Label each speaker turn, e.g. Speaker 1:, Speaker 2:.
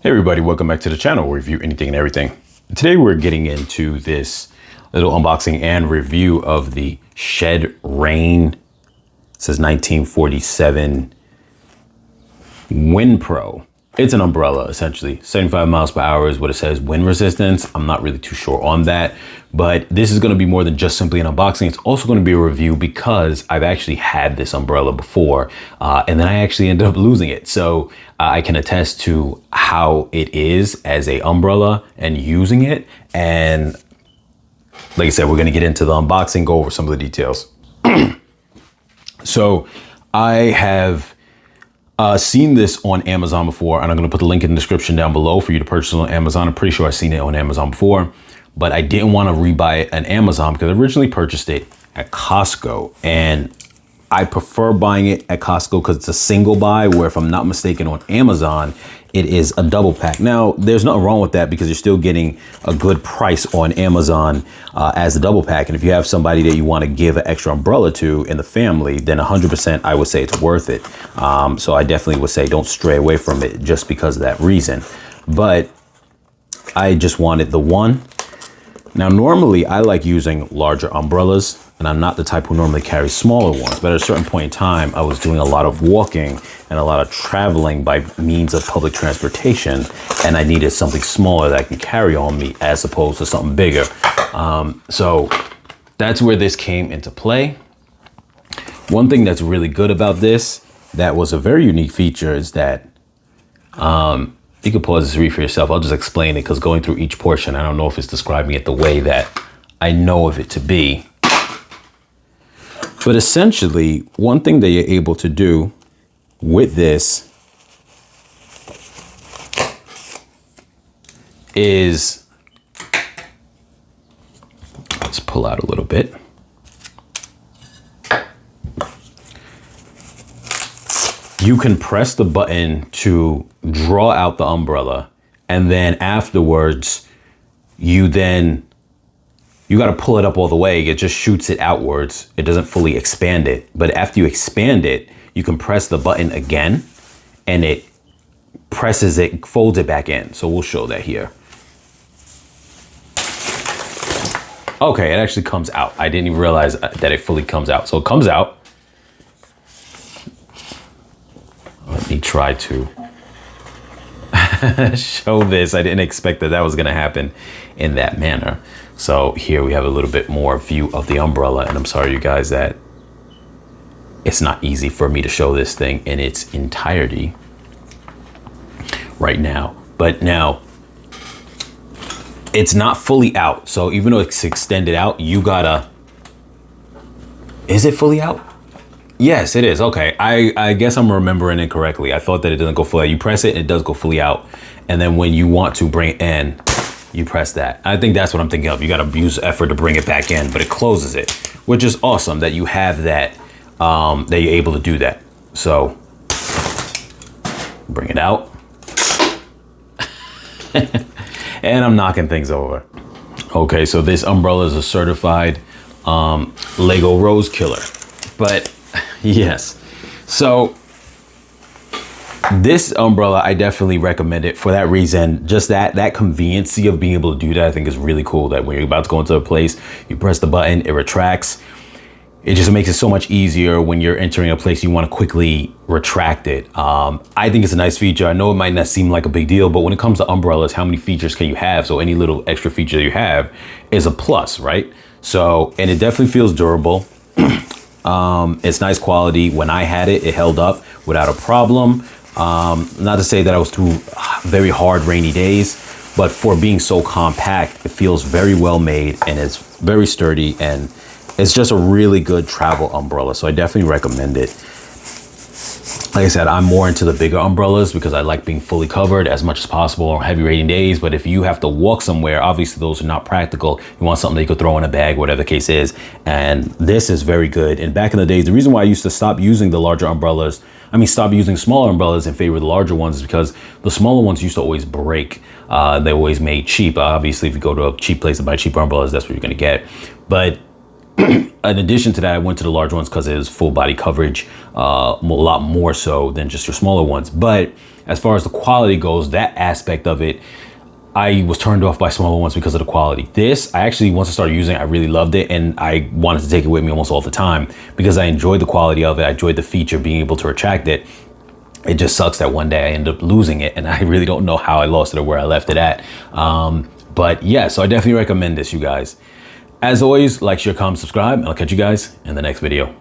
Speaker 1: Hey everybody, welcome back to the channel. We review anything and everything. Today we're getting into this little unboxing and review of the ShedRain. It says 1947 WindPro. It's an umbrella, essentially. 75 miles per hour is what it says. Wind resistance, I'm not really too sure on that. But this is gonna be more than just simply an unboxing. It's also gonna be a review because I've actually had this umbrella before and then I actually ended up losing it. So I can attest to how it is as a umbrella and using it. And like I said, we're gonna get into the unboxing, go over some of the details. So I have seen this on Amazon before, and I'm gonna put the link in the description down below for you to purchase it on Amazon. I'm pretty sure I've seen it on Amazon before, but I didn't want to rebuy it on Amazon because I originally purchased it at Costco, and I prefer buying it at Costco because it's a single buy, where if I'm not mistaken on Amazon, it is a double pack. Now, there's nothing wrong with that because you're still getting a good price on Amazon as a double pack. And if you have somebody that you want to give an extra umbrella to in the family, then 100% I would say it's worth it. So I definitely would say don't stray away from it just because of that reason. But I just wanted the one. Now, normally I like using larger umbrellas, and I'm not the type who normally carries smaller ones, but at a certain point in time, I was doing a lot of walking and a lot of traveling by means of public transportation, and I needed something smaller that I can carry on me as opposed to something bigger. So that's where this came into play. One thing that's really good about this, that was a very unique feature, is that you can pause this, read for yourself. I'll just explain it because going through each portion, I don't know if it's describing it the way that I know of it to be. But essentially, one thing that you're able to do with this is, let's pull out a little bit. You can press the button to draw out the umbrella, and then afterwards, you got to pull it up all the way. It just shoots it outwards. It doesn't fully expand it. But after you expand it, you can press the button again, and it presses it, folds it back in. So we'll show that here. Okay, it actually comes out. I didn't even realize that it fully comes out. So it comes out. Let me try to show this. I didn't expect that was going to happen in that manner. So here we have a little bit more view of the umbrella, and I'm sorry you guys that it's not easy for me to show this thing in its entirety right now. But now it's not fully out. So even though it's extended out, you gotta, is it fully out? Yes, it is. Okay, I guess I'm remembering it correctly. I thought that it doesn't go fully out. You press it and it does go fully out. And then when you want to bring it in, you press that. I think that's what I'm thinking of. You got to use effort to bring it back in, but it closes it, which is awesome that you have that, that you're able to do that. So bring it out. And I'm knocking things over. Okay, so this umbrella is a certified Lego Rose Killer. But yes, so this umbrella, I definitely recommend it for that reason. Just that conveniency of being able to do that, I think is really cool. That when you're about to go into a place, you press the button, it retracts. It just makes it so much easier when you're entering a place you want to quickly retract it. I think it's a nice feature. I know it might not seem like a big deal, but when it comes to umbrellas, how many features can you have? So any little extra feature that you have is a plus, right? So, and it definitely feels durable. It's nice quality. When I had it, it held up without a problem. Not to say that I was through very hard rainy days, but for being so compact, it feels very well made and it's very sturdy, and it's just a really good travel umbrella. So I definitely recommend it. Like I said, I'm more into the bigger umbrellas because I like being fully covered as much as possible on heavy rainy days. But if you have to walk somewhere, obviously those are not practical. You want something that you could throw in a bag, whatever the case is. And this is very good. And back in the days, the reason why I used to stop using the larger umbrellas, stop using smaller umbrellas in favor of the larger ones, is because the smaller ones used to always break. They always made cheap. Obviously, if you go to a cheap place to buy cheaper umbrellas, that's what you're gonna get. But in addition to that, I went to the large ones because it was full body coverage, a lot more so than just your smaller ones. But as far as the quality goes, that aspect of it, I was turned off by smaller ones because of the quality. This, I actually, once I started using it, I really loved it, and I wanted to take it with me almost all the time because I enjoyed the quality of it. I enjoyed the feature, being able to retract it. It just sucks that one day I ended up losing it, and I really don't know how I lost it or where I left it at. But yeah, so I definitely recommend this, you guys. As always, like, share, comment, subscribe, and I'll catch you guys in the next video.